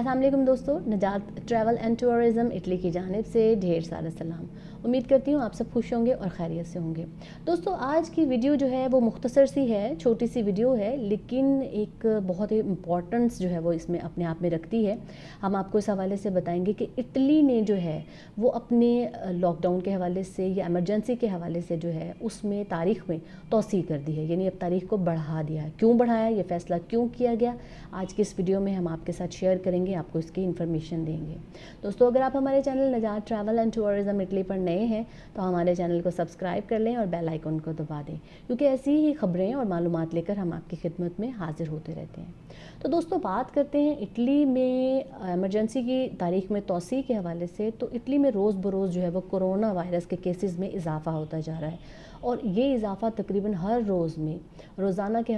अस्सलाम वालेकुम दोस्तों, नजात ट्रैवल एंड टूरिज़्म इटली की जानिब से ढेर सारा सलाम। उम्मीद करती हूँ आप सब खुश होंगे और खैरियत से होंगे। दोस्तों, आज की वीडियो जो है वो मुख्तसर सी है, छोटी सी वीडियो है, लेकिन एक बहुत ही इम्पॉर्टेंस जो है वो इसमें अपने आप में रखती है। हम आपको इस हवाले से बताएंगे कि इटली ने जो है वो अपने लॉकडाउन के हवाले से या एमरजेंसी के हवाले से जो है उसमें तारीख़ में तौसीह कर दी है, यानी अब तारीख़ को बढ़ा दिया है। क्यों बढ़ाया, ये फ़ैसला क्यों किया गया, आज की इस वीडियो में हम आपके साथ शेयर करेंगे, आपको इसकी इन्फॉर्मेशन देंगे। दोस्तों, अगर आप हमारे channel Najat travel and tourism Italy पर नए हैं तो हमारे चैनल को सब्सक्राइब कर लें और बेल आइकन को दबा दें, क्योंकि ऐसी ही खबरें और मालूमात लेकर हम आपकी खिदमत में हाजिर होते रहते हैं। तो दोस्तों, बात करते हैं इटली में एमरजेंसी की तारीख में तौसीह के हवाले से। तो इटली में रोज़ बरोज़ जो है वो कोरोना वायरस के केसेस में इजाफ़ा होता जा रहा है और ये इजाफ़ा तकरीबन हर रोज़ में रोज़ाना के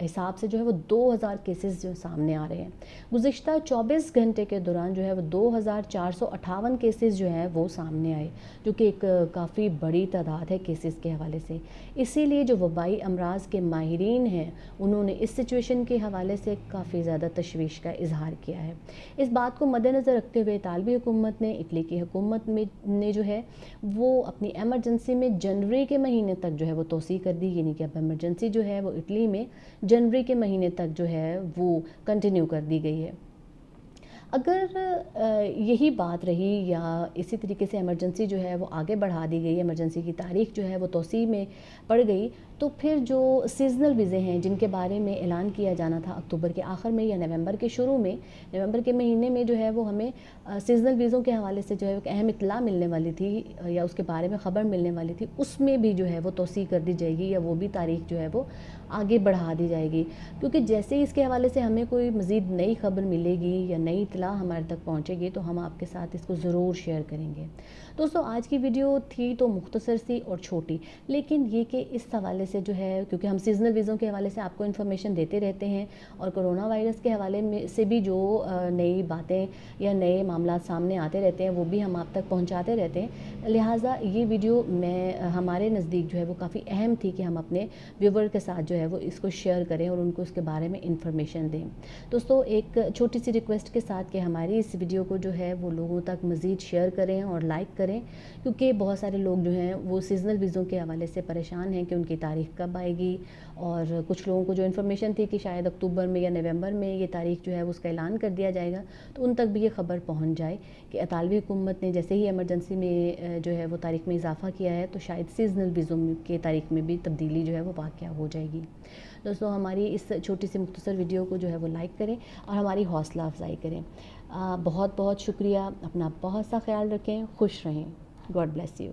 हिसाब से जो है वो 2000 केसेस जो सामने आ रहे हैं। गुज़िश्ता 24 घंटे के दौरान जो है वो 2458 केसेस जो हैं वो सामने आए, जो कि एक काफ़ी बड़ी तादाद है केसेस के हवाले से। इसीलिए जो वबाई अमराज के माहिरीन हैं उन्होंने इस सिचुएशन के हवाले से काफ़ी ज़्यादा तशवीश का इजहार किया है। इस बात को मद्देनज़र रखते हुए इतालवी हुकूमत ने, इटली की हुकूमत ने जो है वो अपनी एमरजेंसी में जनवरी के महीने तक जो है वो तौसीह कर दी, यानी कि अब एमरजेंसी जो है वो इटली में जनवरी के महीने तक जो है वो कंटिन्यू कर दी गई है। अगर यही बात रही या इसी तरीके से एमरजेंसी जो है वो आगे बढ़ा दी गई, एमरजेंसी की तारीख जो है वो तौसीह में पड़ गई, तो फिर जो सीज़नल वीज़े हैं जिनके बारे में ऐलान किया जाना था अक्टूबर के आखिर में या नवंबर के शुरू में, नवंबर के महीने में जो है वो हमें सीज़नल वीज़ों के हवाले से जो है एक अहम इत्तला मिलने वाली थी या उसके बारे में ख़बर मिलने वाली थी, उसमें भी जो है वो तौसीह कर दी जाएगी या वो भी तारीख जो है वो आगे बढ़ा दी जाएगी। क्योंकि जैसे ही इसके हवाले से हमें कोई मज़ीद नई खबर मिलेगी या नई इत्तला हमारे तक पहुँचेगी तो हम आपके साथ इसको ज़रूर शेयर करेंगे। दोस्तों, आज की वीडियो थी तो मुख्तसर सी और छोटी, लेकिन ये कि इस हवाले से जो है, क्योंकि हम सीज़नल वीज़ों के हवाले से आपको इन्फॉर्मेशन देते रहते हैं और कोरोना वायरस के हवाले में से भी जो नई बातें या नए मामला सामने आते रहते हैं वो भी हम आप तक पहुंचाते रहते हैं। लिहाजा ये वीडियो हमारे नज़दीक जो है वो काफ़ी अहम थी कि हम अपने व्यूवर के साथ जो है वो इसको शेयर करें और उनको इसके बारे में इन्फॉर्मेशन दें। दोस्तों, एक छोटी सी रिक्वेस्ट के साथ कि हमारी इस वीडियो को जो है वो लोगों तक मज़ीद शेयर करें और लाइक करें, क्योंकि बहुत सारे लोग जो हैं वो सीज़नल वीज़ों के हवाले से परेशान हैं कि उनकी तारीख कब आएगी, और कुछ लोगों को जो इन्फॉर्मेशन थी कि शायद अक्टूबर में या नवंबर में ये तारीख जो है उसका ऐलान कर दिया जाएगा, तो उन तक भी ये ख़बर पहुंच जाए कि इतालवी हुकूमत ने जैसे ही एमरजेंसी में जो है वो तारीख में इजाफ़ा किया है तो शायद सीज़नल वीज़ों की तारीख में भी तब्दीली जो है वो वाक़या हो जाएगी। दोस्तों, हमारी इस छोटी सी मुख्तसर वीडियो को जो है वो लाइक करें और हमारी हौसला अफजाई करें। बहुत बहुत शुक्रिया। अपना बहुत सा ख्याल रखें, खुश रहें। God bless you.